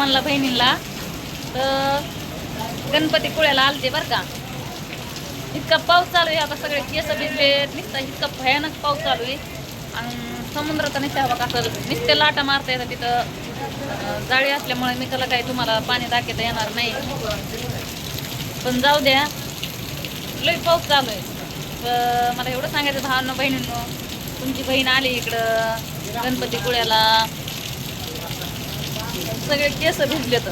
भावांना बहिणींना. तर गणपती पुळ्याला आलते बरं का. इतका पाऊस चालू आहे आता, सगळे केस भिजले नुसता, इतका भयानक पाऊस चालू आहे. आणि समुद्राचा नाही हवा कसं नुसते लाटा मारता येतात तिथं. जाळी असल्यामुळे मी त्याला काही तुम्हाला पाणी दाखवता येणार नाही, पण जाऊ द्या. लई पाऊस चालू आहे. तर मला एवढं सांगायचं भावांनो बहिणींनो, तुमची बहीण आली इकडं गणपतीपुळ्याला, सगळे केस भिजले. तर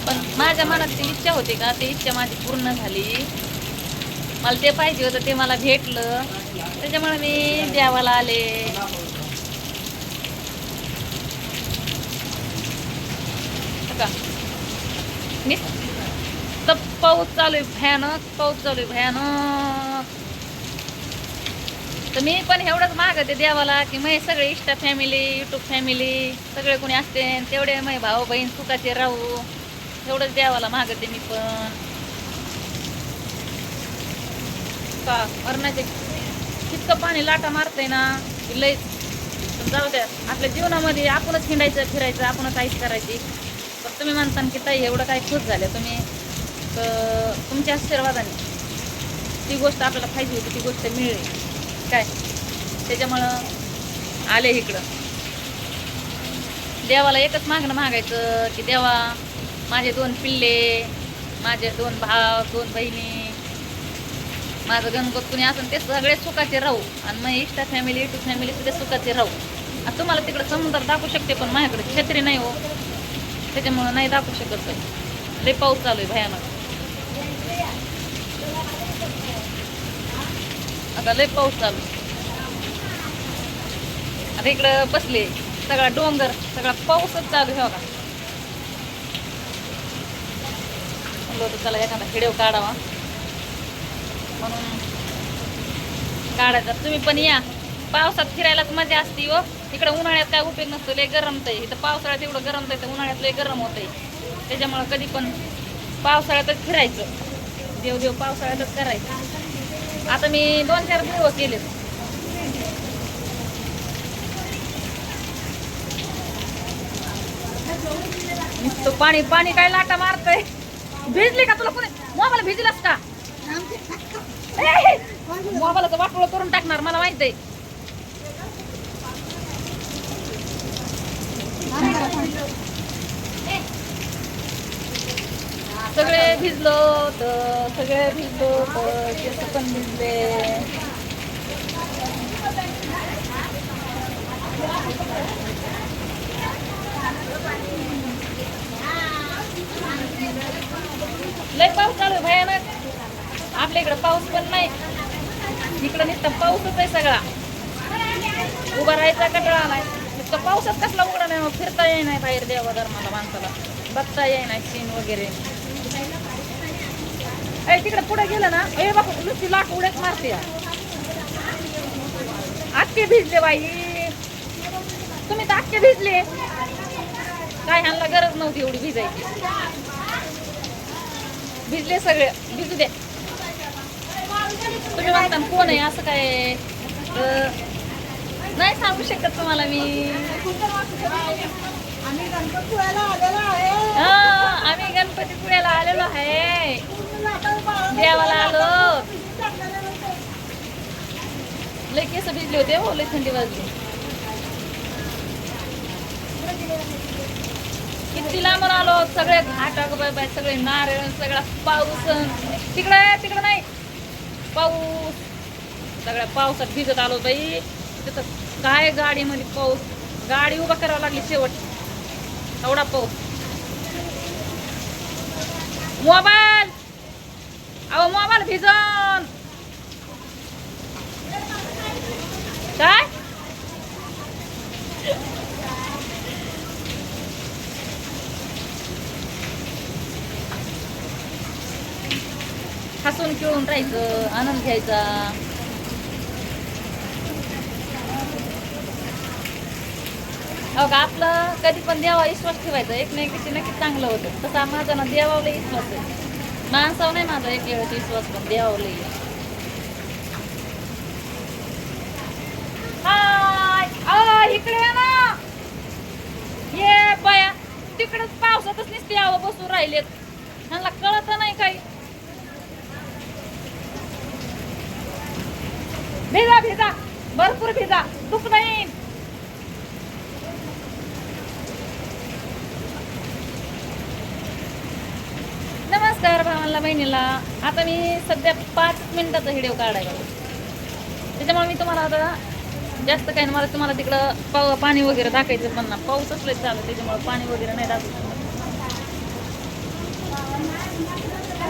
पण माझ्या मनात ती इच्छा होती का, ती इच्छा माझी पूर्ण झाली. मला ते पाहिजे होतं, ते मला भेटलं, त्याच्यामुळे मी देवाला आले. का नुसतं पाऊस चालू आहे, भयानक पाऊस चालू आहे, भयानक. तर मी पण एवढंच मागते देवाला की मी सगळे इंस्टा फॅमिली, यूट्यूब फॅमिली सगळे कोणी असते तेवढे माझे भाऊ बहीण सुखाचे राहू, एवढंच देवाला मागते मी पण. का मरणाचे इतकं पाणी लाटा मारतंय ना की लईच. पण जाऊ द्या, आपल्या जीवनामध्ये आपणच हिंडायचं फिरायचं, आपणच आईच करायची. पण तुम्ही म्हणता की ताई एवढं काय खुश झालं तुम्ही, तर तुमच्या आशीर्वादाने ती गोष्ट आपल्याला पाहिजे होती ती गोष्ट मिळली काय, त्याच्यामुळं आले इकडं. देवाला एकच मागणं मागायचं की देवा, माझे 2 पिल्ले, माझे 2 भाव 2 बहिणी, माझं गणगोत कुणी असेल ते सगळे सुखाचे राहू, आणि मग इंस्टा फॅमिली यूट्यूब फॅमिली सुद्धा सुखाचे राहू. आणि तुम्हाला तिकडं समुद्र दाखवू शकते, पण माझ्याकडे छत्री नाही हो, त्याच्यामुळं नाही दाखवू शकत. लय पाऊस चालू आहे भयानक, आता लय पाऊस चालू. आता इकडं बसले, सगळा डोंगर, सगळा पाऊसच चालू आहे बघा. म्हणलं होतं चला एखादा व्हिडिओ काढावा, म्हणून काढायचा. तुम्ही पण या, पावसात फिरायलाच मजा असते हो. इकडं उन्हाळ्यात काय उपयोग नसतो, लय गरमतंय इथं. पावसाळ्यात एवढं गरमतंय तर उन्हाळ्यात लय गरम होतंय. त्याच्यामुळं कधी पण पावसाळ्यातच फिरायचं, देव पावसाळ्यातच करायचं. आता मी 2-4 व्हिडिओ केले. नुसतं पाणी पाणी काय लाटा मारतंय. भिजली का तुला कोणी मोबाईल भिजलास का? मोबाईलचं वाटोळं करून टाकणार मला माहित आहे. सगळे भिजलो तर सगळे भिजलो तर केस पण भिजले. लय पाऊस चालू आहे भयानक. आपल्या इकडं पाऊस पण नाही, इकडं नुसतं पाऊसच आहे सगळा. उभा राहायचा कंटाळा नाही, नुसतं पाऊसच कसला उघडा नाही. मग फिरता येई नाही बाहेर देवा धर्माला माणसाला, बघता येई नाही सीन वगैरे. तिकडे पुढे गेलं ना, बाबा नुसती लाट उड्याच मारते. आजके भिजले बाई, तुम्ही तर आजके भिजले. काय ह्यांना गरज नव्हती एवढी भिजायची. भिजले सगळे, भिजू द्या. तुम्ही म्हणता कोण आहे असं काय, नाही सांगू शकत तुम्हाला मी. आम्ही गणपतीपुळ्याला आलेलो आहे. आम्ही गणपतीपुळ्याला आलेलो आहे, देवाला आलो. लय केस भिजले होते हो, लय थंडी वाजली. किती लांबून आलो, सगळे घाट बाय सगळे नारळ, सगळा पाऊस. तिकडे नाही पाऊस, सगळ्या पावसात भिजत आलो बाई. तिथं काय गाडीमध्ये पाऊस, गाडी उभा करावं लागली शेवट, एवढा पाऊस. मोबाईल, अहो मोबाईल भिजून काय. हसून खेळून राहायचं, आनंद घ्यायचा. हो का, आपलं कधी पण देवा विश्वास ठेवायचा, एक नाही किती नक्की चांगलं होतं. तसा माझा ना देवाला विश्वास आहे, माणसावर नाही माझा एक वेळेस विश्वास, पण देवाला आहे. हाय इकडे या ना, ये बाया तिकडच पावसातच नुसते यावं बसून राहिलेत. ह्यांना कळत नाही काही. भिजा भिजा भरपूर भिजा दुख नाही. नमस्कार भावाला बहिणीला. आता मी सध्या 5 मिनिटाचा व्हिडिओ काढायला त्याच्यामुळे मी तुम्हाला आता जास्त काही नाही. मला तुम्हाला तिकडं पाणी वगैरे दाखायचं पण ना पाऊसच लय चालू त्याच्यामुळे पाणी वगैरे नाही दाखवत.